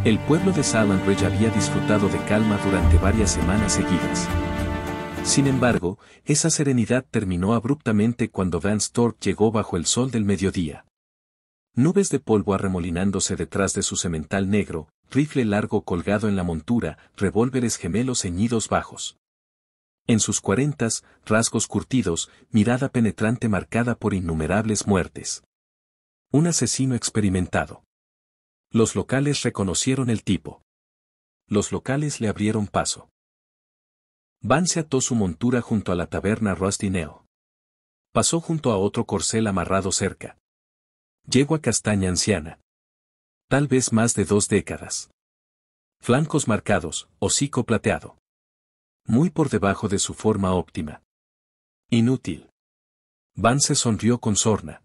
El pueblo de Salem Ridge había disfrutado de calma durante varias semanas seguidas. Sin embargo, esa serenidad terminó abruptamente cuando Vance Thorpe llegó bajo el sol del mediodía. Nubes de polvo arremolinándose detrás de su semental negro, rifle largo colgado en la montura, revólveres gemelos ceñidos bajos. En sus 40, rasgos curtidos, mirada penetrante marcada por innumerables muertes. Un asesino experimentado. Los locales reconocieron el tipo. Los locales le abrieron paso. Vance ató su montura junto a la taberna Rusty Nail. Pasó junto a otro corcel amarrado cerca. Yegua castaña anciana. Tal vez más de 2 décadas. Flancos marcados, hocico plateado. Muy por debajo de su forma óptima. Inútil. Vance sonrió con sorna.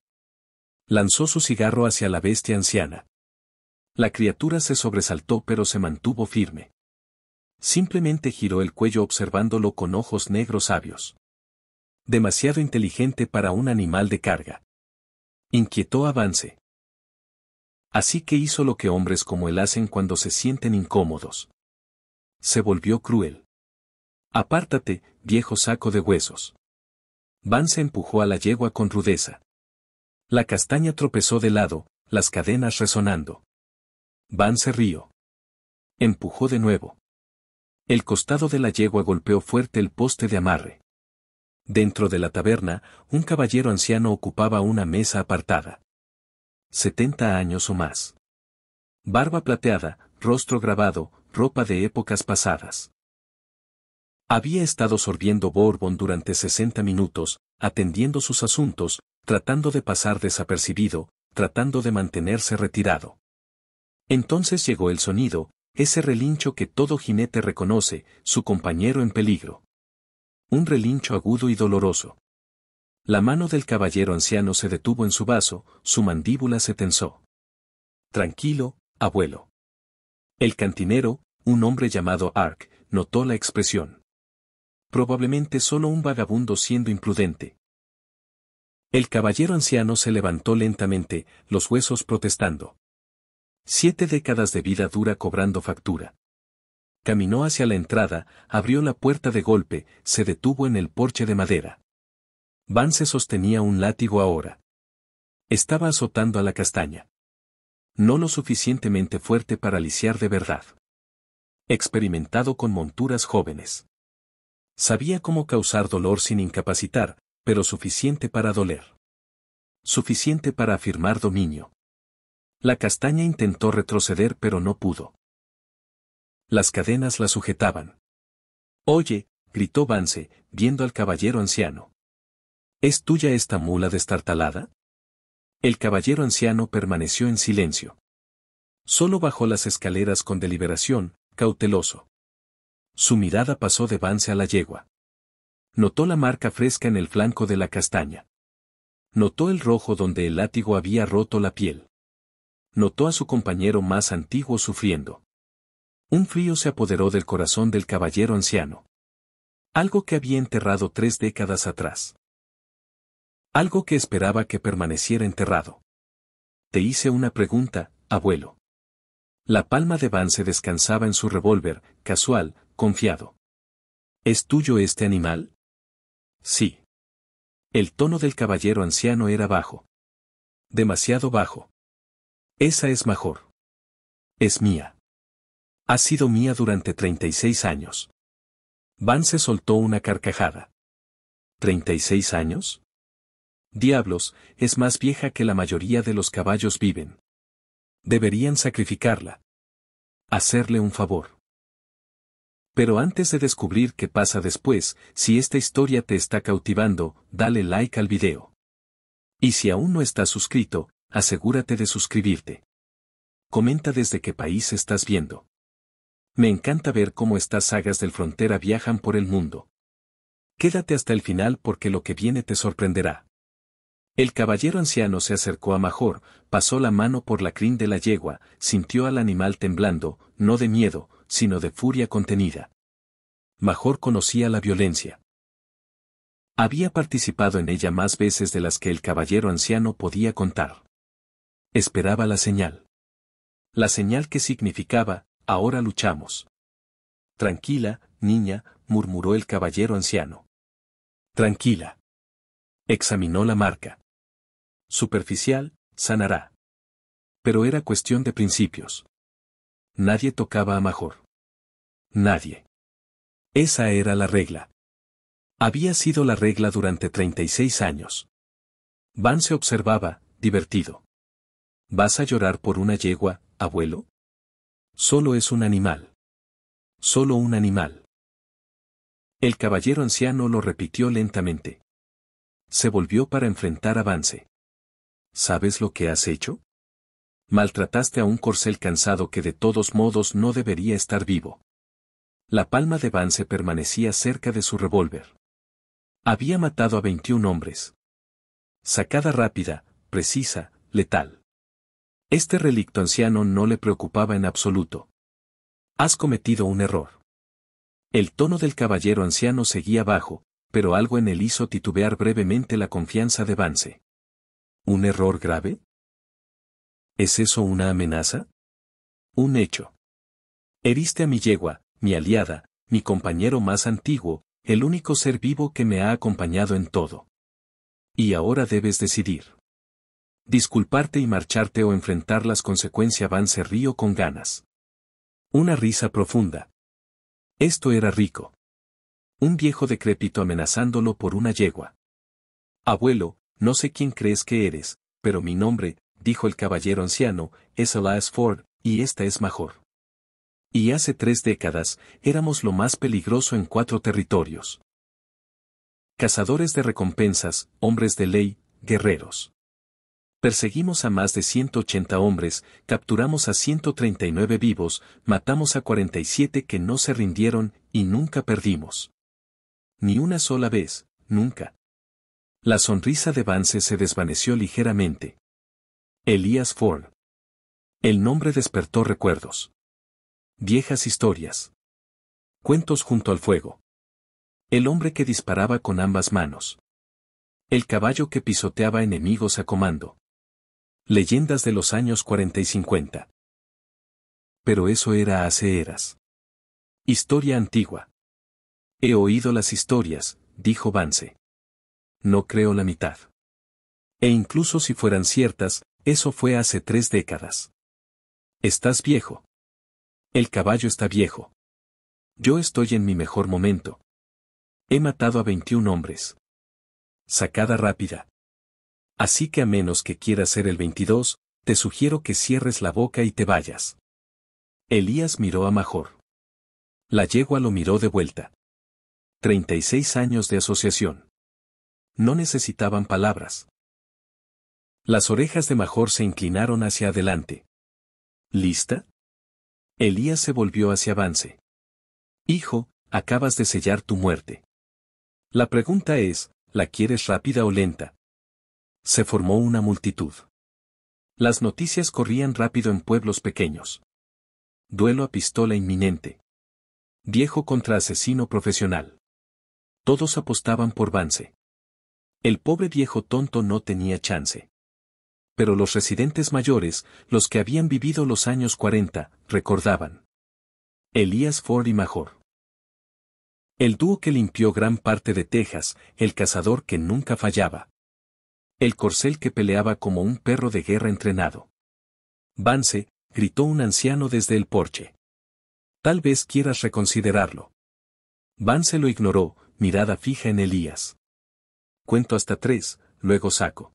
Lanzó su cigarro hacia la bestia anciana. La criatura se sobresaltó pero se mantuvo firme. Simplemente giró el cuello observándolo con ojos negros sabios. Demasiado inteligente para un animal de carga. Inquietó a Vance. Así que hizo lo que hombres como él hacen cuando se sienten incómodos. Se volvió cruel. Apártate, viejo saco de huesos. Vance empujó a la yegua con rudeza. La castaña tropezó de lado, las cadenas resonando. Vance rió. Empujó de nuevo. El costado de la yegua golpeó fuerte el poste de amarre. Dentro de la taberna, un caballero anciano ocupaba una mesa apartada. 70 años o más. Barba plateada, rostro grabado, ropa de épocas pasadas. Había estado sorbiendo bourbon durante 60 minutos, atendiendo sus asuntos, tratando de pasar desapercibido, tratando de mantenerse retirado. Entonces llegó el sonido, ese relincho que todo jinete reconoce, su compañero en peligro. Un relincho agudo y doloroso. La mano del caballero anciano se detuvo en su vaso, su mandíbula se tensó. Tranquilo, abuelo. El cantinero, un hombre llamado Ark, notó la expresión. Probablemente solo un vagabundo siendo imprudente. El caballero anciano se levantó lentamente, los huesos protestando. 7 décadas de vida dura cobrando factura. Caminó hacia la entrada, abrió la puerta de golpe, se detuvo en el porche de madera. Vance sostenía un látigo ahora. Estaba azotando a la castaña. No lo suficientemente fuerte para lisiar de verdad. Experimentado con monturas jóvenes. Sabía cómo causar dolor sin incapacitar, pero suficiente para doler. Suficiente para afirmar dominio. La castaña intentó retroceder pero no pudo. Las cadenas la sujetaban. «Oye», gritó Vance, viendo al caballero anciano. «¿Es tuya esta mula destartalada?» El caballero anciano permaneció en silencio. Solo bajó las escaleras con deliberación, cauteloso. Su mirada pasó de Vance a la yegua. Notó la marca fresca en el flanco de la castaña. Notó el rojo donde el látigo había roto la piel. Notó a su compañero más antiguo sufriendo. Un frío se apoderó del corazón del caballero anciano. Algo que había enterrado 3 décadas atrás. Algo que esperaba que permaneciera enterrado. Te hice una pregunta, abuelo. La palma de Vance descansaba en su revólver, casual, confiado. ¿Es tuyo este animal? Sí. El tono del caballero anciano era bajo. Demasiado bajo. Esa es mejor. Es mía. Ha sido mía durante 36 años. Vance soltó una carcajada. ¿36 años? Diablos, es más vieja que la mayoría de los caballos viven. Deberían sacrificarla. Hacerle un favor. Pero antes de descubrir qué pasa después, si esta historia te está cautivando, dale like al video. Y si aún no estás suscrito, asegúrate de suscribirte. Comenta desde qué país estás viendo. Me encanta ver cómo estas sagas del Frontera viajan por el mundo. Quédate hasta el final porque lo que viene te sorprenderá. El caballero anciano se acercó a Major, pasó la mano por la crin de la yegua, sintió al animal temblando, no de miedo, sino de furia contenida. Major conocía la violencia. Había participado en ella más veces de las que el caballero anciano podía contar. Esperaba la señal. La señal que significaba, ahora luchamos. Tranquila, niña, murmuró el caballero anciano. Tranquila. Examinó la marca. Superficial, sanará. Pero era cuestión de principios. Nadie tocaba a Major. Nadie. Esa era la regla. Había sido la regla durante 36 años. Vance observaba, divertido. ¿Vas a llorar por una yegua, abuelo? Solo es un animal. Solo un animal. El caballero anciano lo repitió lentamente. Se volvió para enfrentar a Vance. ¿Sabes lo que has hecho? Maltrataste a un corcel cansado que de todos modos no debería estar vivo. La palma de Vance permanecía cerca de su revólver. Había matado a 21 hombres. Sacada rápida, precisa, letal. Este relicto anciano no le preocupaba en absoluto. Has cometido un error. El tono del caballero anciano seguía bajo, pero algo en él hizo titubear brevemente la confianza de Vance. ¿Un error grave? ¿Es eso una amenaza? Un hecho. Heriste a mi yegua, mi aliada, mi compañero más antiguo, el único ser vivo que me ha acompañado en todo. Y ahora debes decidir. Disculparte y marcharte o enfrentar las consecuencias. Vance rió con ganas. Una risa profunda. Esto era rico. Un viejo decrépito amenazándolo por una yegua. Abuelo, no sé quién crees que eres, pero mi nombre, dijo el caballero anciano, es Elias Ford, y esta es Major. Y hace 3 décadas, éramos lo más peligroso en 4 territorios. Cazadores de recompensas, hombres de ley, guerreros. Perseguimos a más de 180 hombres, capturamos a 139 vivos, matamos a 47 que no se rindieron, y nunca perdimos. Ni una sola vez, nunca. La sonrisa de Vance se desvaneció ligeramente. Elias Ford. El nombre despertó recuerdos. Viejas historias. Cuentos junto al fuego. El hombre que disparaba con ambas manos. El caballo que pisoteaba enemigos a comando. Leyendas de los años 40 y 50. Pero eso era hace eras. Historia antigua. He oído las historias, dijo Vance. No creo la mitad. E incluso si fueran ciertas, eso fue hace 3 décadas. Estás viejo. El caballo está viejo. Yo estoy en mi mejor momento. He matado a 21 hombres. Sacada rápida. Así que a menos que quieras ser el 22, te sugiero que cierres la boca y te vayas. Elías miró a Major. La yegua lo miró de vuelta. 36 años de asociación. No necesitaban palabras. Las orejas de Major se inclinaron hacia adelante. ¿Lista? Elías se volvió hacia Vance. Hijo, acabas de sellar tu muerte. La pregunta es, ¿la quieres rápida o lenta? Se formó una multitud. Las noticias corrían rápido en pueblos pequeños. Duelo a pistola inminente. Viejo contra asesino profesional. Todos apostaban por Vance. El pobre viejo tonto no tenía chance. Pero los residentes mayores, los que habían vivido los años 40, recordaban. Elias Ford y Major. El dúo que limpió gran parte de Texas, el cazador que nunca fallaba. El corcel que peleaba como un perro de guerra entrenado. Vance, gritó un anciano desde el porche. Tal vez quieras reconsiderarlo. Vance lo ignoró, mirada fija en Elías. Cuento hasta 3, luego saco.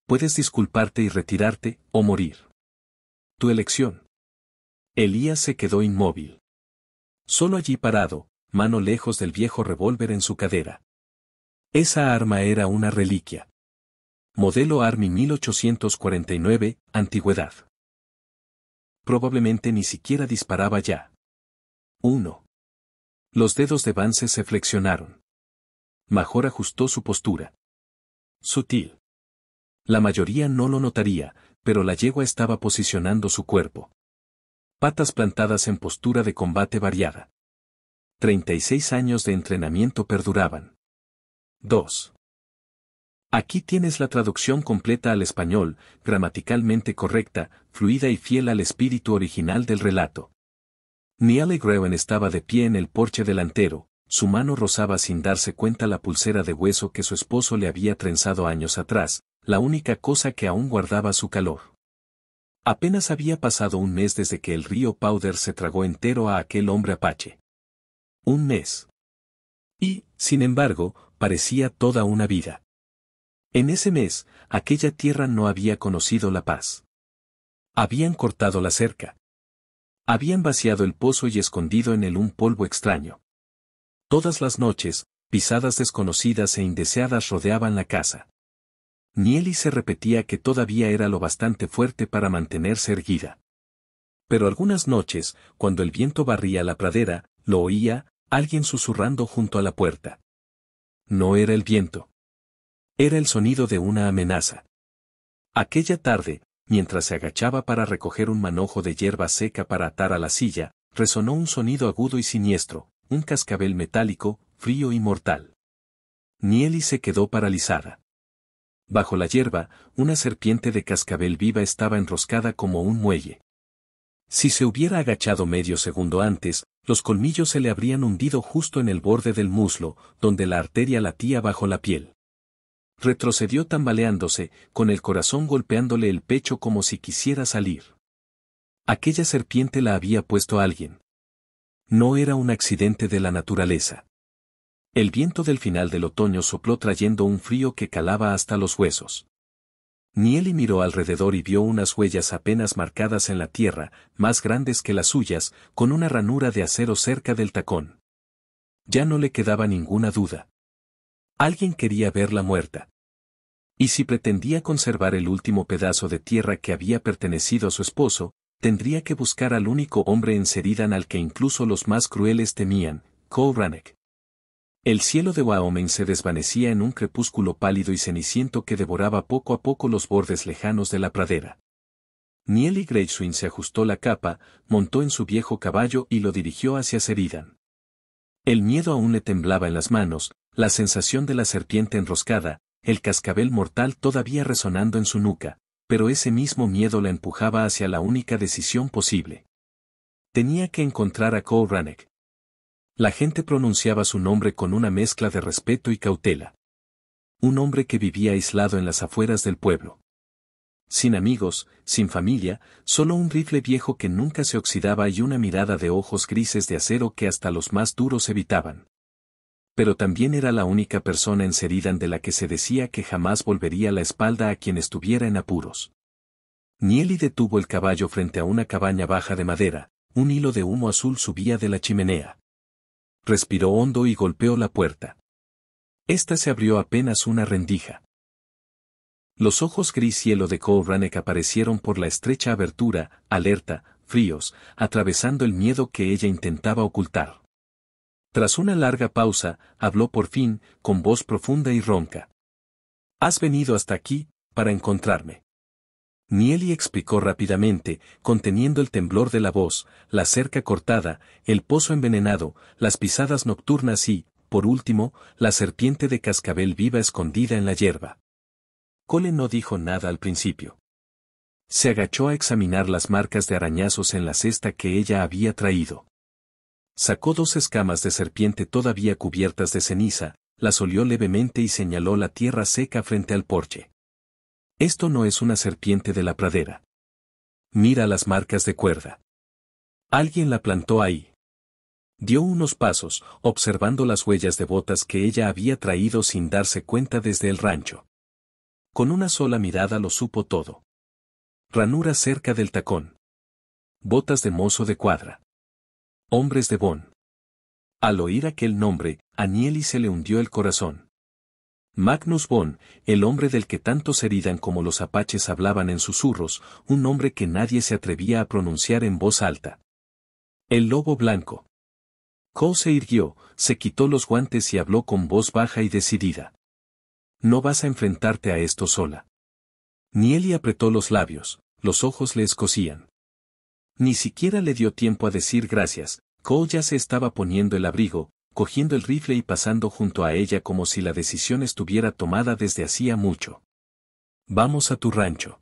Puedes disculparte y retirarte, o morir. Tu elección. Elías se quedó inmóvil. Solo allí parado, mano lejos del viejo revólver en su cadera. Esa arma era una reliquia. Modelo Army 1849, antigüedad. Probablemente ni siquiera disparaba ya. 1. Los dedos de Vance se flexionaron. Major ajustó su postura. Sutil. La mayoría no lo notaría, pero la yegua estaba posicionando su cuerpo. Patas plantadas en postura de combate variada. 36 años de entrenamiento perduraban. 2. Aquí tienes la traducción completa al español, gramaticalmente correcta, fluida y fiel al espíritu original del relato. Neely Grewen estaba de pie en el porche delantero, su mano rozaba sin darse cuenta la pulsera de hueso que su esposo le había trenzado años atrás, la única cosa que aún guardaba su calor. Apenas había pasado un mes desde que el río Powder se tragó entero a aquel hombre apache. Un mes. Y, sin embargo, parecía toda una vida. En ese mes, aquella tierra no había conocido la paz. Habían cortado la cerca. Habían vaciado el pozo y escondido en él un polvo extraño. Todas las noches, pisadas desconocidas e indeseadas rodeaban la casa. Neely se repetía que todavía era lo bastante fuerte para mantenerse erguida. Pero algunas noches, cuando el viento barría la pradera, lo oía, alguien susurrando junto a la puerta. No era el viento. Era el sonido de una amenaza. Aquella tarde, mientras se agachaba para recoger un manojo de hierba seca para atar a la silla, resonó un sonido agudo y siniestro, un cascabel metálico, frío y mortal. Neely se quedó paralizada. Bajo la hierba, una serpiente de cascabel viva estaba enroscada como un muelle. Si se hubiera agachado medio segundo antes, los colmillos se le habrían hundido justo en el borde del muslo, donde la arteria latía bajo la piel. Retrocedió tambaleándose, con el corazón golpeándole el pecho como si quisiera salir. Aquella serpiente la había puesto alguien. No era un accidente de la naturaleza. El viento del final del otoño sopló trayendo un frío que calaba hasta los huesos. Neely miró alrededor y vio unas huellas apenas marcadas en la tierra, más grandes que las suyas, con una ranura de acero cerca del tacón. Ya no le quedaba ninguna duda. Alguien quería verla muerta. Y si pretendía conservar el último pedazo de tierra que había pertenecido a su esposo, tendría que buscar al único hombre en Sheridan al que incluso los más crueles temían, Cole Rannoch. El cielo de Wyoming se desvanecía en un crepúsculo pálido y ceniciento que devoraba poco a poco los bordes lejanos de la pradera. Neely Greyswin se ajustó la capa, montó en su viejo caballo y lo dirigió hacia Sheridan. El miedo aún le temblaba en las manos, la sensación de la serpiente enroscada, el cascabel mortal todavía resonando en su nuca, pero ese mismo miedo la empujaba hacia la única decisión posible. Tenía que encontrar a Cole Rannoch. La gente pronunciaba su nombre con una mezcla de respeto y cautela. Un hombre que vivía aislado en las afueras del pueblo. Sin amigos, sin familia, solo un rifle viejo que nunca se oxidaba y una mirada de ojos grises de acero que hasta los más duros evitaban. Pero también era la única persona en Sheridan de la que se decía que jamás volvería la espalda a quien estuviera en apuros. Neely detuvo el caballo frente a una cabaña baja de madera, un hilo de humo azul subía de la chimenea. Respiró hondo y golpeó la puerta. Esta se abrió apenas una rendija. Los ojos gris cielo de Cole Rannoch aparecieron por la estrecha abertura, alerta, fríos, atravesando el miedo que ella intentaba ocultar. Tras una larga pausa, habló por fin, con voz profunda y ronca. «Has venido hasta aquí, para encontrarme». Neely explicó rápidamente, conteniendo el temblor de la voz, la cerca cortada, el pozo envenenado, las pisadas nocturnas y, por último, la serpiente de cascabel viva escondida en la hierba. Cole no dijo nada al principio. Se agachó a examinar las marcas de arañazos en la cesta que ella había traído. Sacó 2 escamas de serpiente todavía cubiertas de ceniza, las olió levemente y señaló la tierra seca frente al porche. Esto no es una serpiente de la pradera. Mira las marcas de cuerda. Alguien la plantó ahí. Dio unos pasos, observando las huellas de botas que ella había traído sin darse cuenta desde el rancho. Con una sola mirada lo supo todo. Ranura cerca del tacón. Botas de mozo de cuadra. Hombres de Bon. Al oír aquel nombre, a Neely se le hundió el corazón. Magnus Bon, el hombre del que tanto Sheridan como los apaches hablaban en susurros, un nombre que nadie se atrevía a pronunciar en voz alta. El lobo blanco. Cole se irguió, se quitó los guantes y habló con voz baja y decidida. No vas a enfrentarte a esto sola. Neely apretó los labios, los ojos le escocían. Ni siquiera le dio tiempo a decir gracias, Cole ya se estaba poniendo el abrigo, cogiendo el rifle y pasando junto a ella como si la decisión estuviera tomada desde hacía mucho. Vamos a tu rancho.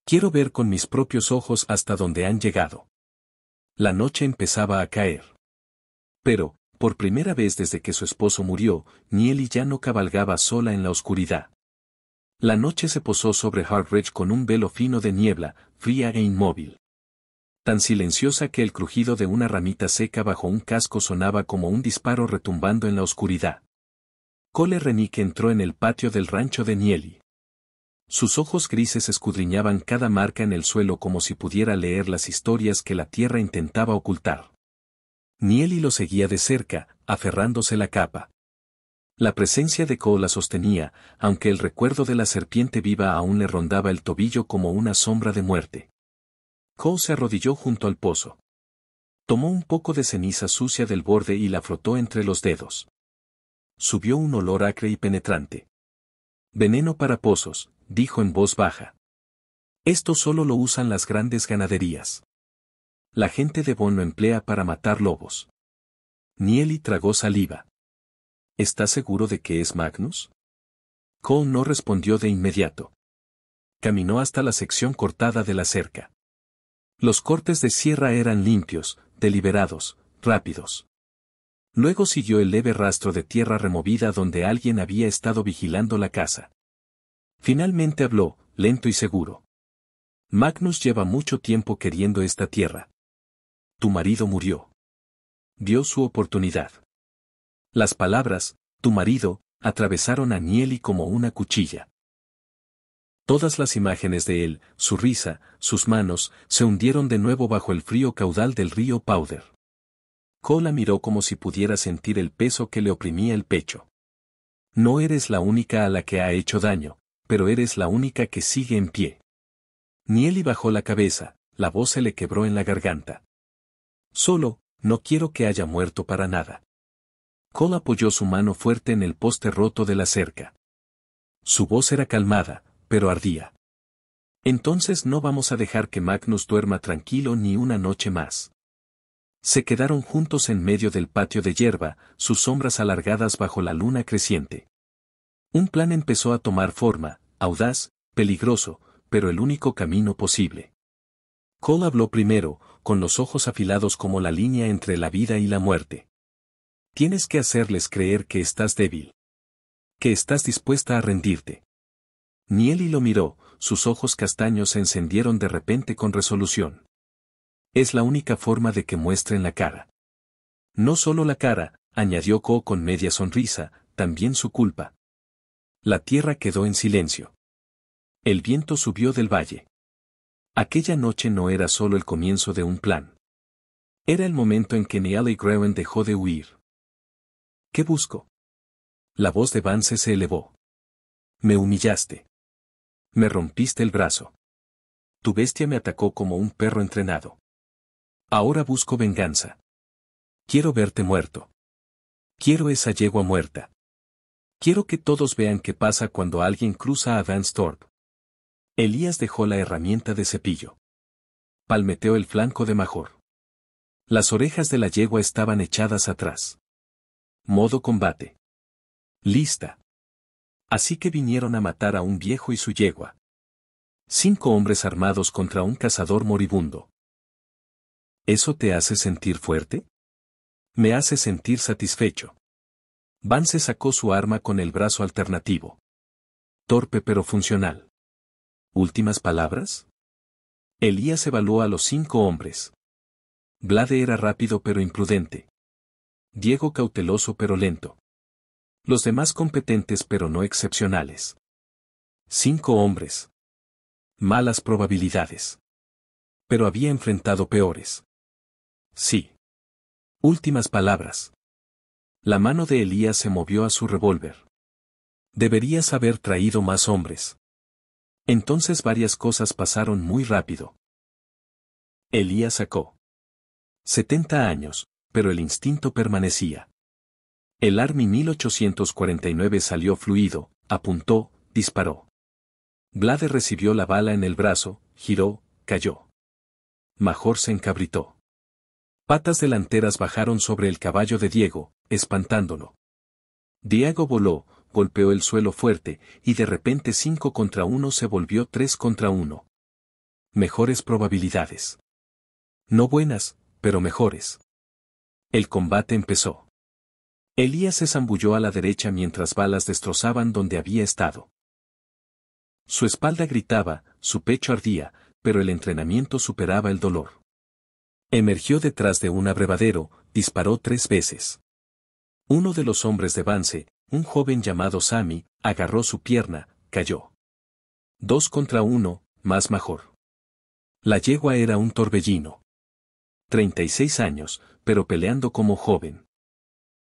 Quiero ver con mis propios ojos hasta dónde han llegado. La noche empezaba a caer. Pero, por primera vez desde que su esposo murió, Nieli ya no cabalgaba sola en la oscuridad. La noche se posó sobre Hard Ridge con un velo fino de niebla, fría e inmóvil. Tan silenciosa que el crujido de una ramita seca bajo un casco sonaba como un disparo retumbando en la oscuridad. Cole Renick entró en el patio del rancho de Nieli. Sus ojos grises escudriñaban cada marca en el suelo como si pudiera leer las historias que la tierra intentaba ocultar. Nieli lo seguía de cerca, aferrándose la capa. La presencia de Cole la sostenía, aunque el recuerdo de la serpiente viva aún le rondaba el tobillo como una sombra de muerte. Cole se arrodilló junto al pozo. Tomó un poco de ceniza sucia del borde y la frotó entre los dedos. Subió un olor acre y penetrante. Veneno para pozos, dijo en voz baja. Esto solo lo usan las grandes ganaderías. La gente de Bond lo emplea para matar lobos. Nieli tragó saliva. ¿Estás seguro de que es Magnus? Cole no respondió de inmediato. Caminó hasta la sección cortada de la cerca. Los cortes de sierra eran limpios, deliberados, rápidos. Luego siguió el leve rastro de tierra removida donde alguien había estado vigilando la casa. Finalmente habló, lento y seguro. Magnus lleva mucho tiempo queriendo esta tierra. Tu marido murió. Dio su oportunidad. Las palabras, tu marido, atravesaron a Nieli como una cuchilla. Todas las imágenes de él, su risa, sus manos, se hundieron de nuevo bajo el frío caudal del río Powder. Cole la miró como si pudiera sentir el peso que le oprimía el pecho. No eres la única a la que ha hecho daño, pero eres la única que sigue en pie. Nieli bajó la cabeza, la voz se le quebró en la garganta. Solo, no quiero que haya muerto para nada. Cole apoyó su mano fuerte en el poste roto de la cerca. Su voz era calmada, pero ardía. Entonces no vamos a dejar que Magnus duerma tranquilo ni una noche más. Se quedaron juntos en medio del patio de hierba, sus sombras alargadas bajo la luna creciente. Un plan empezó a tomar forma, audaz, peligroso, pero el único camino posible. Cole habló primero, con los ojos afilados como la línea entre la vida y la muerte. Tienes que hacerles creer que estás débil. Que estás dispuesta a rendirte. Nieli lo miró, sus ojos castaños se encendieron de repente con resolución. Es la única forma de que muestren la cara. No solo la cara, añadió Cole con media sonrisa, también su culpa. La tierra quedó en silencio. El viento subió del valle. Aquella noche no era solo el comienzo de un plan. Era el momento en que Nieli Grewen dejó de huir. ¿Qué busco? La voz de Vance se elevó. Me humillaste. Me rompiste el brazo. Tu bestia me atacó como un perro entrenado. Ahora busco venganza. Quiero verte muerto. Quiero esa yegua muerta. Quiero que todos vean qué pasa cuando alguien cruza a Vance Thorpe. Elías dejó la herramienta de cepillo. Palmeteó el flanco de Major. Las orejas de la yegua estaban echadas atrás. Modo combate. Lista. Así que vinieron a matar a un viejo y su yegua. 5 hombres armados contra un cazador moribundo. ¿Eso te hace sentir fuerte? Me hace sentir satisfecho. Vance sacó su arma con el brazo alternativo. Torpe pero funcional. ¿Últimas palabras? Elías evaluó a los 5 hombres. Blade era rápido pero imprudente. Diego cauteloso pero lento. Los demás competentes pero no excepcionales. 5 hombres. Malas probabilidades. Pero había enfrentado peores. Sí. Últimas palabras. La mano de Elías se movió a su revólver. Deberías haber traído más hombres. Entonces varias cosas pasaron muy rápido. Elías sacó 70 años, pero el instinto permanecía. El Army 1849 salió fluido, apuntó, disparó. Blade recibió la bala en el brazo, giró, cayó. Major se encabritó. Patas delanteras bajaron sobre el caballo de Diego, espantándolo. Diego voló, golpeó el suelo fuerte, y de repente 5 contra 1 se volvió 3 contra 1. Mejores probabilidades. No buenas, pero mejores. El combate empezó. Elías se zambulló a la derecha mientras balas destrozaban donde había estado. Su espalda gritaba, su pecho ardía, pero el entrenamiento superaba el dolor. Emergió detrás de un abrevadero, disparó 3 veces. Uno de los hombres de Vance, un joven llamado Sammy, agarró su pierna, cayó. 2 contra 1, más mejor. La yegua era un torbellino. 36 años, pero peleando como joven.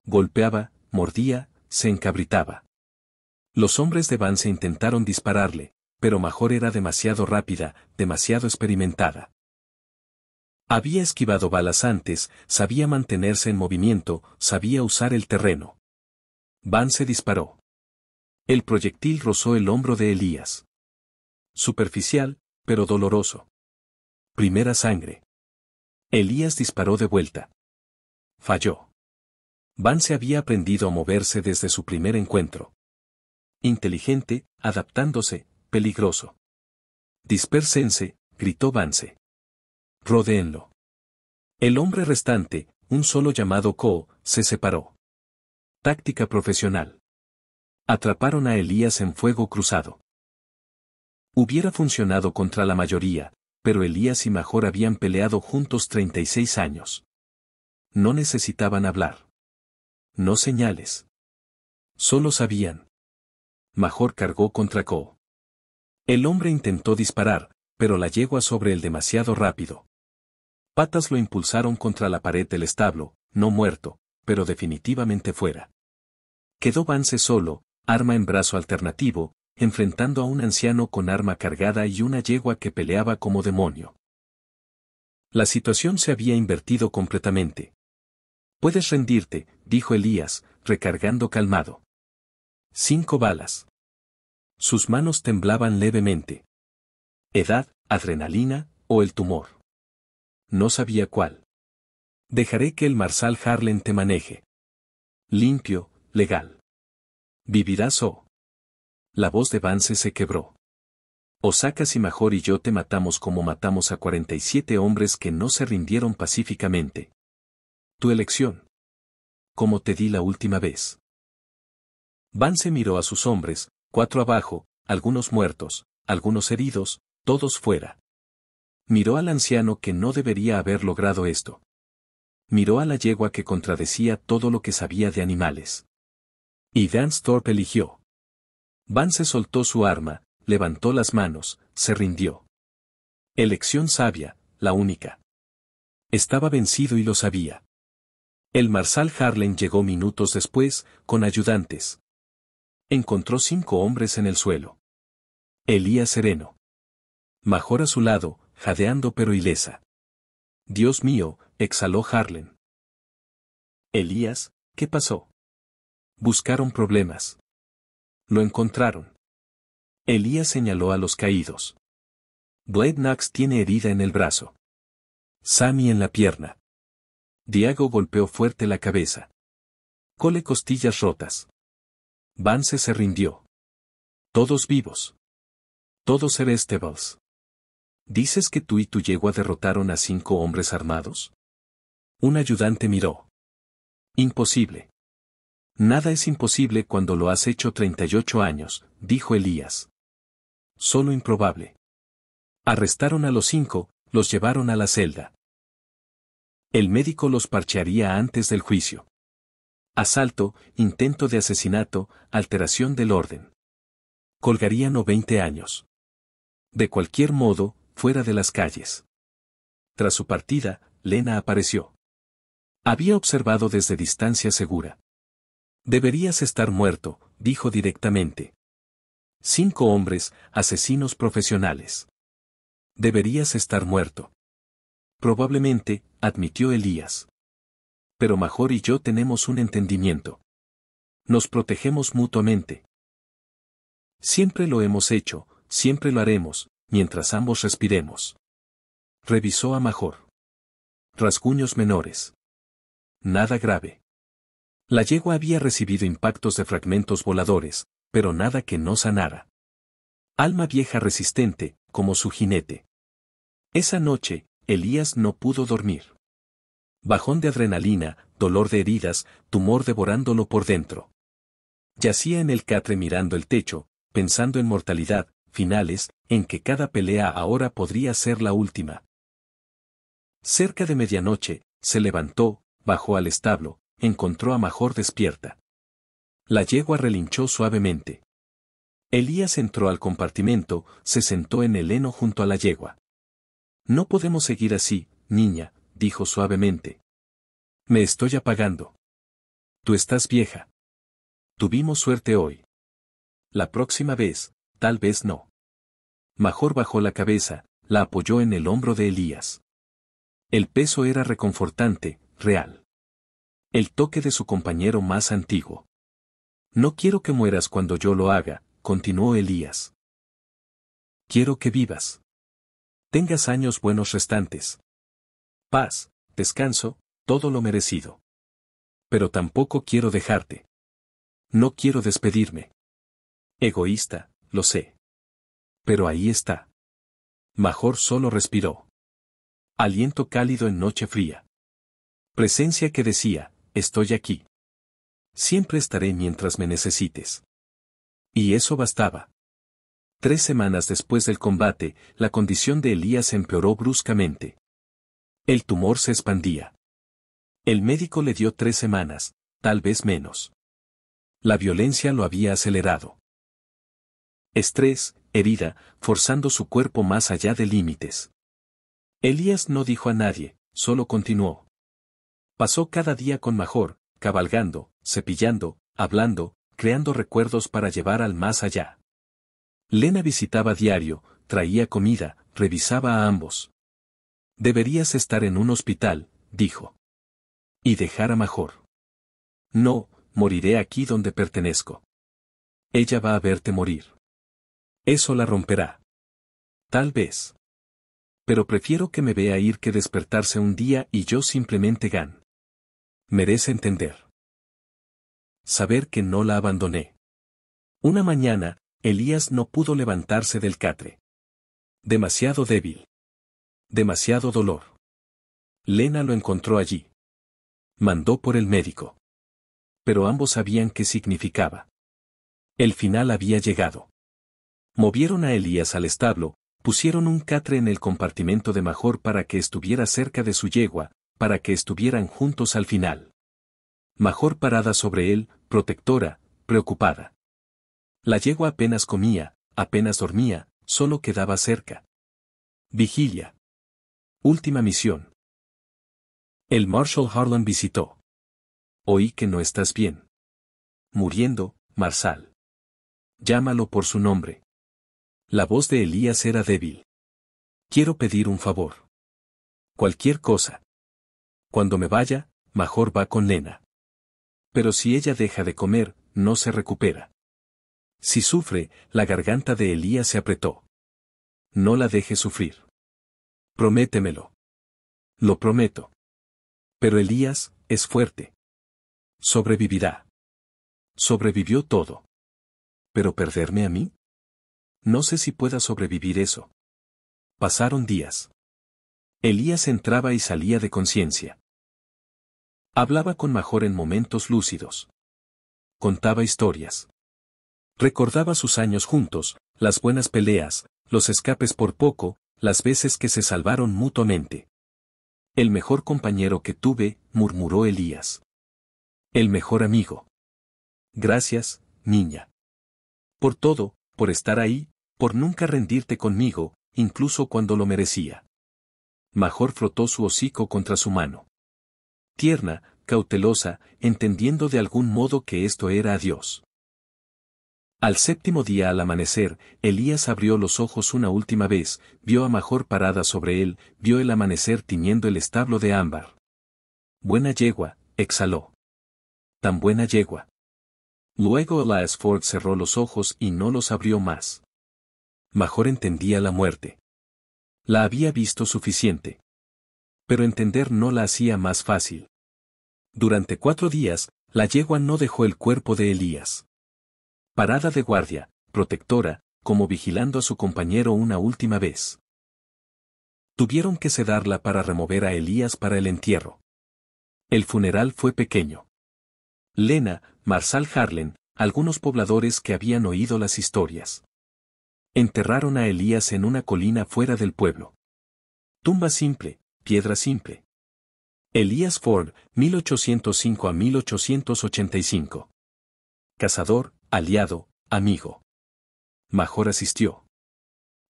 Golpeaba, mordía, se encabritaba. Los hombres de Vance intentaron dispararle, pero Major era demasiado rápida, demasiado experimentada. Había esquivado balas antes, sabía mantenerse en movimiento, sabía usar el terreno. Vance disparó. El proyectil rozó el hombro de Elías. Superficial, pero doloroso. Primera sangre. Elías disparó de vuelta. Falló. Vance había aprendido a moverse desde su primer encuentro. Inteligente, adaptándose, peligroso. Dispérsense, gritó Vance. Rodéenlo. El hombre restante, un solo llamado Ko, se separó. Táctica profesional. Atraparon a Elías en fuego cruzado. Hubiera funcionado contra la mayoría, pero Elías y Major habían peleado juntos 36 años. No necesitaban hablar. No señales. Solo sabían. Major cargó contra Ko. El hombre intentó disparar, pero la yegua sobre él demasiado rápido. Patas lo impulsaron contra la pared del establo, no muerto, pero definitivamente fuera. Quedó Vance solo, arma en brazo alternativo, enfrentando a un anciano con arma cargada y una yegua que peleaba como demonio. La situación se había invertido completamente. Puedes rendirte, dijo Elías, recargando calmado. 5 balas. Sus manos temblaban levemente. Edad, adrenalina, o el tumor. No sabía cuál. Dejaré que el Marsal Harlan te maneje. Limpio, legal. Vivirás o. La voz de Vance se quebró. Osakas y Major y yo te matamos como matamos a 47 hombres que no se rindieron pacíficamente. Tu elección. Como te di la última vez. Vance miró a sus hombres, 4 abajo, algunos muertos, algunos heridos, todos fuera. Miró al anciano que no debería haber logrado esto. Miró a la yegua que contradecía todo lo que sabía de animales. Y Vance Thorpe eligió. Vance soltó su arma, levantó las manos, se rindió. Elección sabia, la única. Estaba vencido y lo sabía. El Marsal Harlan llegó minutos después, con ayudantes. Encontró 5 hombres en el suelo. Elías sereno. Major a su lado, jadeando pero ilesa. Dios mío, exhaló Harlan. Elías, ¿qué pasó? Buscaron problemas. Lo encontraron. Elías señaló a los caídos. Blade Knox tiene herida en el brazo. Sammy en la pierna. Diego golpeó fuerte la cabeza. Cole costillas rotas. Vance se rindió. Todos vivos. Todos Erestables. ¿Dices que tú y tu yegua derrotaron a 5 hombres armados? Un ayudante miró. Imposible. Nada es imposible cuando lo has hecho 38 años, dijo Elías. Solo improbable. Arrestaron a los 5, los llevaron a la celda. El médico los parchearía antes del juicio. Asalto, intento de asesinato, alteración del orden. Colgarían o 20 años. De cualquier modo, fuera de las calles. Tras su partida, Lena apareció. Había observado desde distancia segura. Deberías estar muerto, dijo directamente. 5 hombres, asesinos profesionales. Deberías estar muerto. Probablemente, admitió Elías. Pero Major y yo tenemos un entendimiento. Nos protegemos mutuamente. Siempre lo hemos hecho, siempre lo haremos, mientras ambos respiremos. Revisó a Major. Rasguños menores. Nada grave. La yegua había recibido impactos de fragmentos voladores, pero nada que no sanara. Alma vieja resistente, como su jinete. Esa noche, Elías no pudo dormir. Bajón de adrenalina, dolor de heridas, tumor devorándolo por dentro. Yacía en el catre mirando el techo, pensando en mortalidad, finales, en que cada pelea ahora podría ser la última. Cerca de medianoche, se levantó, bajó al establo, encontró a Major despierta. La yegua relinchó suavemente. Elías entró al compartimento, se sentó en el heno junto a la yegua. No podemos seguir así, niña, dijo suavemente. Me estoy apagando. Tú estás vieja. Tuvimos suerte hoy. La próxima vez, tal vez no. Major bajó la cabeza, la apoyó en el hombro de Elías. El peso era reconfortante, real. El toque de su compañero más antiguo. No quiero que mueras cuando yo lo haga, continuó Elías. Quiero que vivas. Tengas años buenos restantes. Paz, descanso, todo lo merecido. Pero tampoco quiero dejarte. No quiero despedirme. Egoísta, lo sé. Pero ahí está. Major solo respiró. Aliento cálido en noche fría. Presencia que decía, estoy aquí. Siempre estaré mientras me necesites. Y eso bastaba. 3 semanas después del combate, la condición de Elías empeoró bruscamente. El tumor se expandía. El médico le dio 3 semanas, tal vez menos. La violencia lo había acelerado. Estrés, herida, forzando su cuerpo más allá de límites. Elías no dijo a nadie, solo continuó. Pasó cada día con Major, cabalgando, cepillando, hablando, creando recuerdos para llevar al más allá. Lena visitaba diario, traía comida, revisaba a ambos. Deberías estar en un hospital, dijo. Y dejar a Major. No, moriré aquí donde pertenezco. Ella va a verte morir. Eso la romperá. Tal vez. Pero prefiero que me vea ir que despertarse un día y yo simplemente gan. Merece entender. Saber que no la abandoné. Una mañana, Elías no pudo levantarse del catre. Demasiado débil. Demasiado dolor. Lena lo encontró allí. Mandó por el médico. Pero ambos sabían qué significaba. El final había llegado. Movieron a Elías al establo, pusieron un catre en el compartimento de Major para que estuviera cerca de su yegua, para que estuvieran juntos al final. Major parada sobre él, protectora, preocupada. La yegua apenas comía, apenas dormía, solo quedaba cerca. Vigilia. Última misión. El Marshal Harlan visitó. Oí que no estás bien. Muriendo, Marsal. Llámalo por su nombre. La voz de Elías era débil. Quiero pedir un favor. Cualquier cosa. Cuando me vaya, Major va con Lena. Pero si ella deja de comer, no se recupera. Si sufre, la garganta de Elías se apretó. No la deje sufrir. Prométemelo. Lo prometo. Pero Elías, es fuerte. Sobrevivirá. Sobrevivió todo. ¿Pero perderme a mí? No sé si pueda sobrevivir eso. Pasaron días. Elías entraba y salía de conciencia. Hablaba con Major en momentos lúcidos. Contaba historias. Recordaba sus años juntos, las buenas peleas, los escapes por poco, las veces que se salvaron mutuamente. El mejor compañero que tuve, murmuró Elías. El mejor amigo. Gracias, niña. Por todo, por estar ahí, por nunca rendirte conmigo, incluso cuando lo merecía. Major frotó su hocico contra su mano. Tierna, cautelosa, entendiendo de algún modo que esto era adiós. Al 7º día al amanecer, Elías abrió los ojos una última vez, vio a Major parada sobre él, vio el amanecer tiñendo el establo de ámbar. Buena yegua, exhaló. Tan buena yegua. Luego Elias Ford cerró los ojos y no los abrió más. Major entendía la muerte. La había visto suficiente. Pero entender no la hacía más fácil. Durante 4 días, La yegua no dejó el cuerpo de Elías. Parada de guardia, protectora, como vigilando a su compañero una última vez. Tuvieron que sedarla para remover a Elías para el entierro. El funeral fue pequeño. Lena, Marsal Harlan, algunos pobladores que habían oído las historias. Enterraron a Elías en una colina fuera del pueblo. Tumba simple, piedra simple. Elías Ford, 1805 a 1885. Cazador, aliado, amigo. Major asistió.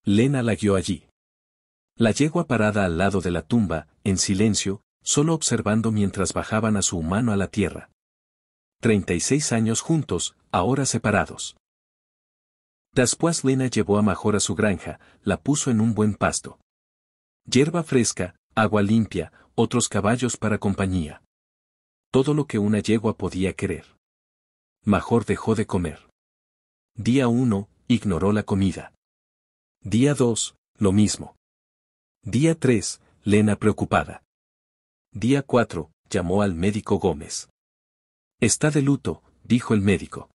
Lena la guió allí. La yegua parada al lado de la tumba, en silencio, solo observando mientras bajaban a su humano a la tierra. 36 años juntos, ahora separados. Después Lena llevó a Major a su granja, la puso en un buen pasto. Hierba fresca, agua limpia, otros caballos para compañía. Todo lo que una yegua podía querer. Major dejó de comer. Día 1, ignoró la comida. Día 2, lo mismo. Día 3, Lena preocupada. Día 4, llamó al médico Gómez. Está de luto, dijo el médico.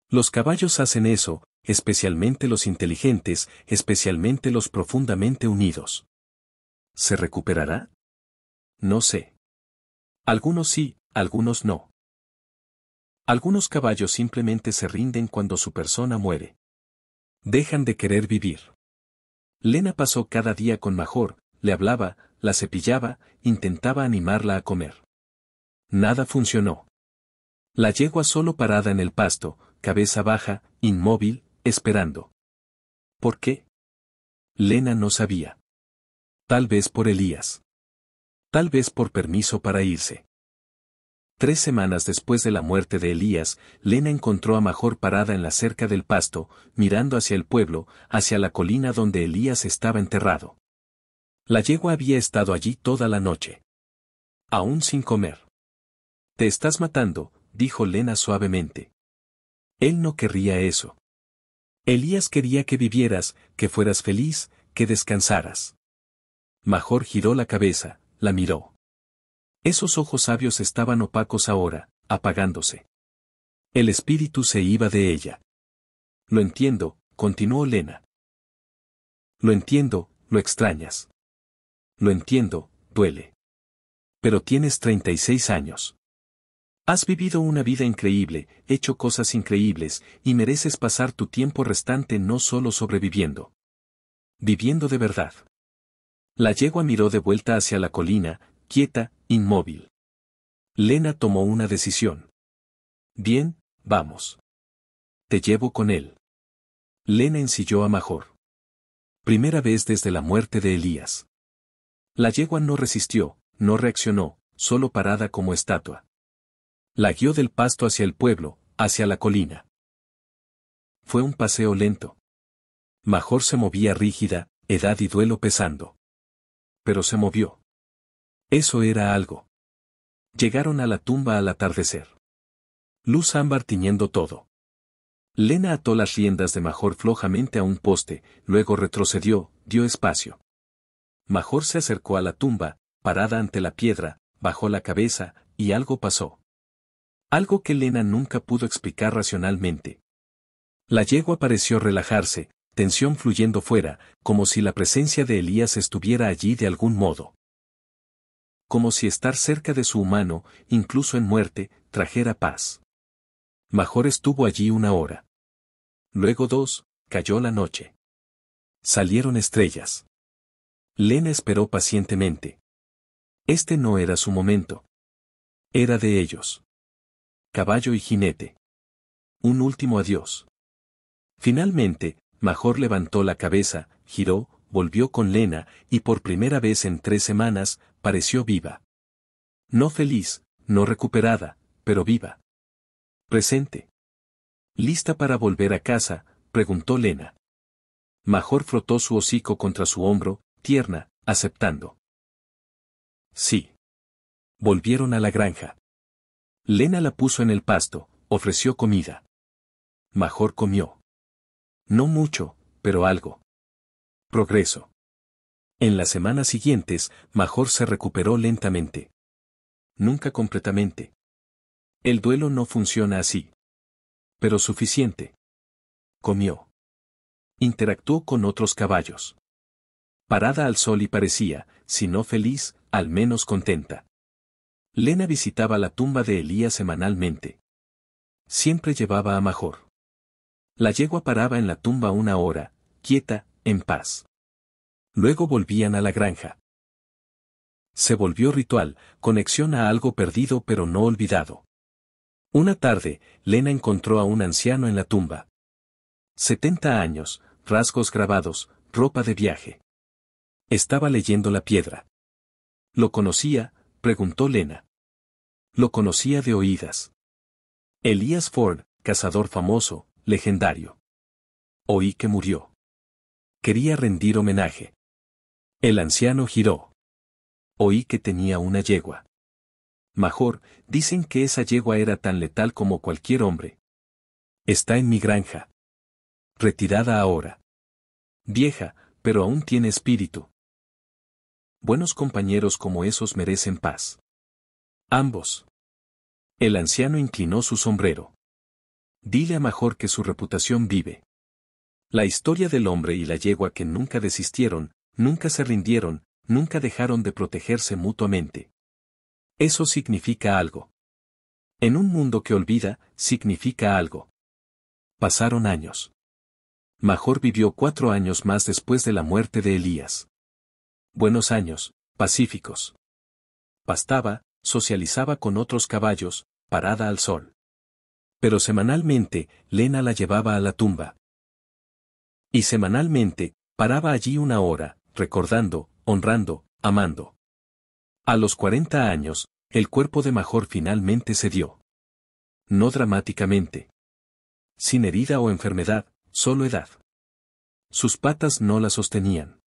Los caballos hacen eso, especialmente los inteligentes, especialmente los profundamente unidos. ¿Se recuperará? No sé. Algunos sí, algunos no. Algunos caballos simplemente se rinden cuando su persona muere. Dejan de querer vivir. Lena pasó cada día con Major, le hablaba, la cepillaba, intentaba animarla a comer. Nada funcionó. La yegua solo parada en el pasto, cabeza baja, inmóvil, esperando. ¿Por qué? Lena no sabía. Tal vez por Elías. Tal vez por permiso para irse. 3 semanas después de la muerte de Elías, Lena encontró a Major parada en la cerca del pasto, mirando hacia el pueblo, hacia la colina donde Elías estaba enterrado. La yegua había estado allí toda la noche. Aún sin comer. Te estás matando, dijo Lena suavemente. Él no querría eso. Elías quería que vivieras, que fueras feliz, que descansaras. Major giró la cabeza, la miró. Esos ojos sabios estaban opacos ahora, apagándose. El espíritu se iba de ella. Lo entiendo, continuó Lena. Lo entiendo, lo extrañas. Lo entiendo, duele. Pero tienes 36 años. Has vivido una vida increíble, hecho cosas increíbles, y mereces pasar tu tiempo restante no solo sobreviviendo. Viviendo de verdad. La yegua miró de vuelta hacia la colina, quieta, inmóvil. Lena tomó una decisión. Bien, vamos. Te llevo con él. Lena ensilló a Major. Primera vez desde la muerte de Elías. La yegua no resistió, no reaccionó, solo parada como estatua. La guió del pasto hacia el pueblo, hacia la colina. Fue un paseo lento. Major se movía rígida, edad y duelo pesando. Pero se movió. Eso era algo. Llegaron a la tumba al atardecer. Luz ámbar tiñendo todo. Lena ató las riendas de Major flojamente a un poste, luego retrocedió, dio espacio. Major se acercó a la tumba, parada ante la piedra, bajó la cabeza, y algo pasó. Algo que Lena nunca pudo explicar racionalmente. La yegua pareció relajarse, tensión fluyendo fuera, como si la presencia de Elías estuviera allí de algún modo. Como si estar cerca de su humano, incluso en muerte, trajera paz. Major estuvo allí 1 hora. Luego 2, cayó la noche. Salieron estrellas. Lena esperó pacientemente. Este no era su momento. Era de ellos. Caballo y jinete. Un último adiós. Finalmente, Major levantó la cabeza, giró, volvió con Lena, y por primera vez en 3 semanas, pareció viva. No feliz, no recuperada, pero viva. Presente. ¿Lista para volver a casa?, preguntó Lena. Major frotó su hocico contra su hombro, tierna, aceptando. Sí. Volvieron a la granja. Lena la puso en el pasto, ofreció comida. Major comió. No mucho, pero algo. Progreso. En las semanas siguientes, Major se recuperó lentamente. Nunca completamente. El duelo no funciona así. Pero suficiente. Comió. Interactuó con otros caballos. Parada al sol y parecía, si no feliz, al menos contenta. Lena visitaba la tumba de Elías semanalmente. Siempre llevaba a Major. La yegua paraba en la tumba una hora, quieta, en paz. Luego volvían a la granja. Se volvió ritual, conexión a algo perdido pero no olvidado. Una tarde, Lena encontró a un anciano en la tumba. 70 años, rasgos grabados, ropa de viaje. Estaba leyendo la piedra. ¿Lo conocía?, preguntó Lena. Lo conocía de oídas. Elías Ford, cazador famoso, legendario. Oí que murió. Quería rendir homenaje. El anciano giró. Oí que tenía una yegua. Major, dicen que esa yegua era tan letal como cualquier hombre. Está en mi granja. Retirada ahora. Vieja, pero aún tiene espíritu. Buenos compañeros como esos merecen paz. Ambos. El anciano inclinó su sombrero. Dile a Major que su reputación vive. La historia del hombre y la yegua que nunca desistieron, nunca se rindieron, nunca dejaron de protegerse mutuamente. Eso significa algo. En un mundo que olvida, significa algo. Pasaron años. Major vivió 4 años más después de la muerte de Elías. Buenos años, pacíficos. Pastaba, socializaba con otros caballos, parada al sol. Pero semanalmente, Lena la llevaba a la tumba. Y semanalmente, paraba allí una hora, recordando, honrando, amando. A los 40 años, el cuerpo de Major finalmente cedió. No dramáticamente. Sin herida o enfermedad, solo edad. Sus patas no la sostenían.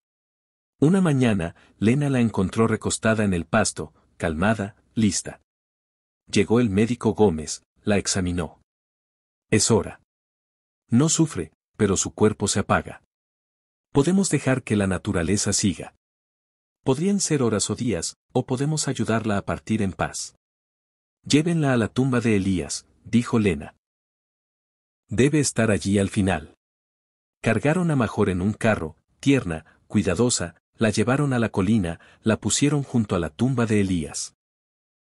Una mañana, Lena la encontró recostada en el pasto, calmada, lista. Llegó el médico Gómez, la examinó. Es hora. No sufre, pero su cuerpo se apaga. Podemos dejar que la naturaleza siga. Podrían ser horas o días, o podemos ayudarla a partir en paz. Llévenla a la tumba de Elías, dijo Lena. Debe estar allí al final. Cargaron a Major en un carro, tierna, cuidadosa, la llevaron a la colina, la pusieron junto a la tumba de Elías.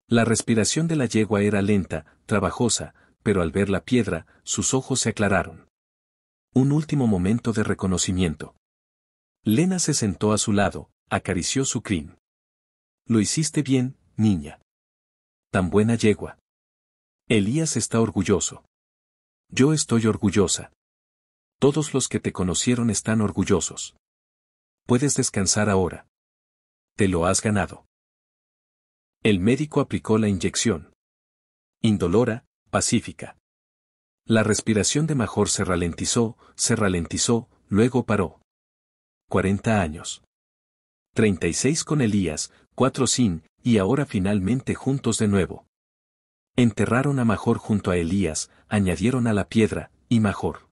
La respiración de la yegua era lenta, trabajosa, pero al ver la piedra, sus ojos se aclararon. Un último momento de reconocimiento. Lena se sentó a su lado, acarició su crin. Lo hiciste bien, niña. Tan buena yegua. Elías está orgulloso. Yo estoy orgullosa. Todos los que te conocieron están orgullosos. Puedes descansar ahora. Te lo has ganado. El médico aplicó la inyección. Indolora, pacífica. La respiración de Major se ralentizó, luego paró. 40 años. 36 con Elías, 4 sin, y ahora finalmente juntos de nuevo. Enterraron a Major junto a Elías, añadieron a la piedra, y Major.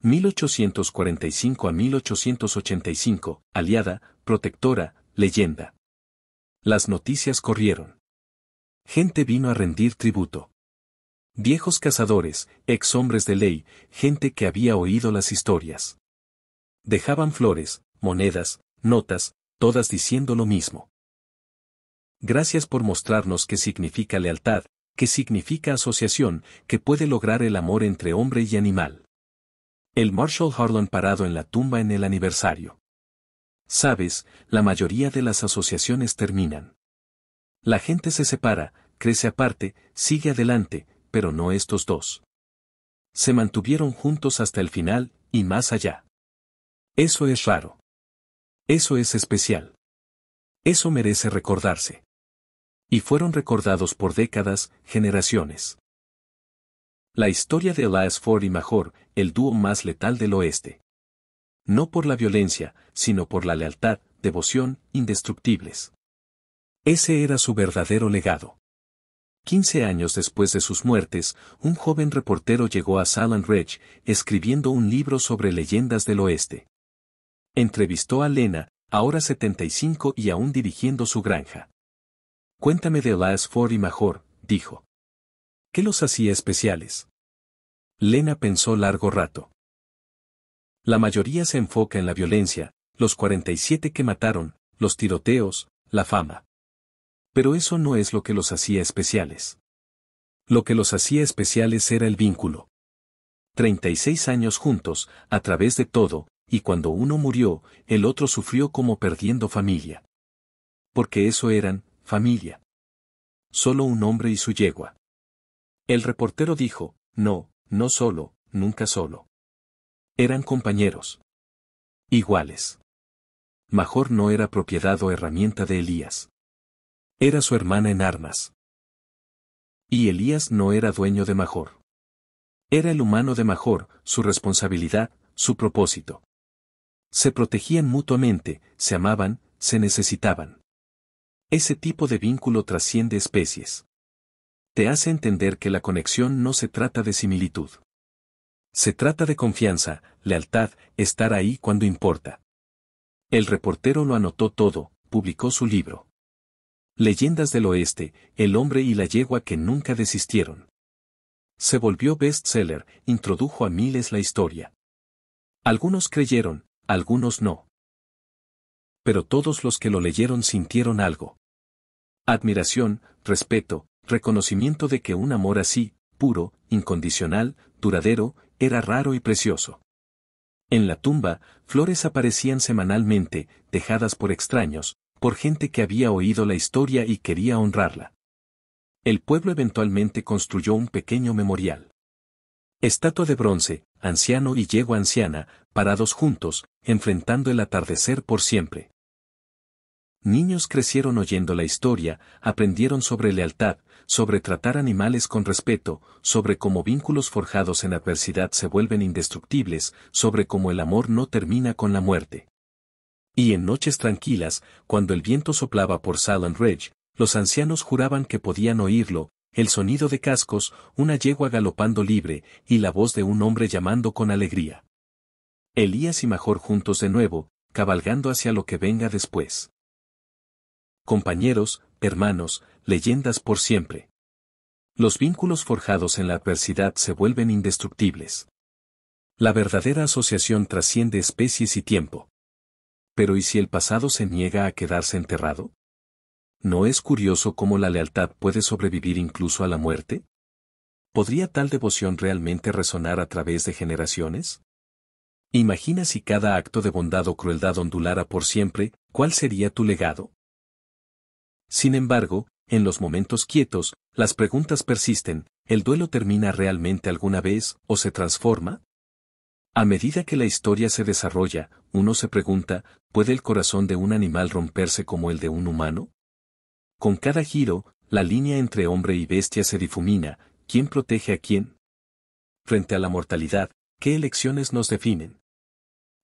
1845 a 1885, aliada, protectora, leyenda. Las noticias corrieron. Gente vino a rendir tributo. Viejos cazadores, ex hombres de ley, gente que había oído las historias. Dejaban flores, monedas, notas, todas diciendo lo mismo. Gracias por mostrarnos qué significa lealtad, qué significa asociación, qué puede lograr el amor entre hombre y animal. El Marshall Harlan parado en la tumba en el aniversario. Sabes, la mayoría de las asociaciones terminan. La gente se separa, crece aparte, sigue adelante, pero no estos dos. Se mantuvieron juntos hasta el final, y más allá. Eso es raro. Eso es especial. Eso merece recordarse. Y fueron recordados por décadas, generaciones. La historia de Elías Ford y Major, el dúo más letal del oeste. No por la violencia, sino por la lealtad, devoción, indestructibles. Ese era su verdadero legado. 15 años después de sus muertes, un joven reportero llegó a Salem Ridge, escribiendo un libro sobre leyendas del oeste. Entrevistó a Lena, ahora 75 y aún dirigiendo su granja. Cuéntame de Elías Ford y Major, dijo. ¿Qué los hacía especiales? Lena pensó largo rato. La mayoría se enfoca en la violencia, los 47 que mataron, los tiroteos, la fama. Pero eso no es lo que los hacía especiales. Lo que los hacía especiales era el vínculo. 36 años juntos, a través de todo, y cuando uno murió, el otro sufrió como perdiendo familia. Porque eso eran, familia. Solo un hombre y su yegua. El reportero dijo, no, no solo, nunca solo. Eran compañeros. Iguales. Major no era propiedad o herramienta de Elías. Era su hermana en armas. Y Elías no era dueño de Major. Era el humano de Major, su responsabilidad, su propósito. Se protegían mutuamente, se amaban, se necesitaban. Ese tipo de vínculo trasciende especies. Te hace entender que la conexión no se trata de similitud. Se trata de confianza, lealtad, estar ahí cuando importa. El reportero lo anotó todo, publicó su libro. Leyendas del Oeste, el hombre y la yegua que nunca desistieron. Se volvió bestseller, introdujo a miles la historia. Algunos creyeron, algunos no. Pero todos los que lo leyeron sintieron algo. Admiración, respeto, reconocimiento de que un amor así, puro, incondicional, duradero, era raro y precioso. En la tumba, flores aparecían semanalmente, dejadas por extraños, por gente que había oído la historia y quería honrarla. El pueblo eventualmente construyó un pequeño memorial. Estatua de bronce, anciano y yegua anciana, parados juntos, enfrentando el atardecer por siempre. Niños crecieron oyendo la historia, aprendieron sobre lealtad, sobre tratar animales con respeto, sobre cómo vínculos forjados en adversidad se vuelven indestructibles, sobre cómo el amor no termina con la muerte. Y en noches tranquilas, cuando el viento soplaba por Silent Ridge, los ancianos juraban que podían oírlo, el sonido de cascos, una yegua galopando libre, y la voz de un hombre llamando con alegría. Elías y Major juntos de nuevo, cabalgando hacia lo que venga después. Compañeros, hermanos, leyendas por siempre. Los vínculos forjados en la adversidad se vuelven indestructibles. La verdadera asociación trasciende especies y tiempo. Pero ¿y si el pasado se niega a quedarse enterrado? ¿No es curioso cómo la lealtad puede sobrevivir incluso a la muerte? ¿Podría tal devoción realmente resonar a través de generaciones? Imagina si cada acto de bondad o crueldad ondulara por siempre, ¿cuál sería tu legado? Sin embargo, en los momentos quietos, las preguntas persisten, ¿el duelo termina realmente alguna vez, o se transforma? A medida que la historia se desarrolla, uno se pregunta, ¿puede el corazón de un animal romperse como el de un humano? Con cada giro, la línea entre hombre y bestia se difumina, ¿quién protege a quién? Frente a la mortalidad, ¿qué elecciones nos definen?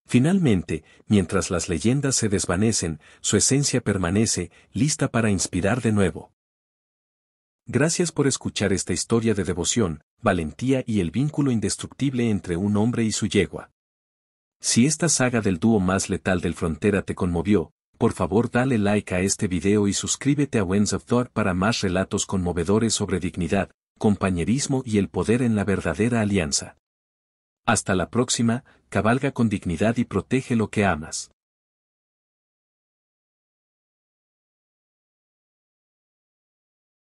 Finalmente, mientras las leyendas se desvanecen, su esencia permanece, lista para inspirar de nuevo. Gracias por escuchar esta historia de devoción, valentía y el vínculo indestructible entre un hombre y su yegua. Si esta saga del dúo más letal del Frontera te conmovió, por favor dale like a este video y suscríbete a Winds of Thor para más relatos conmovedores sobre dignidad, compañerismo y el poder en la verdadera alianza. Hasta la próxima, cabalga con dignidad y protege lo que amas.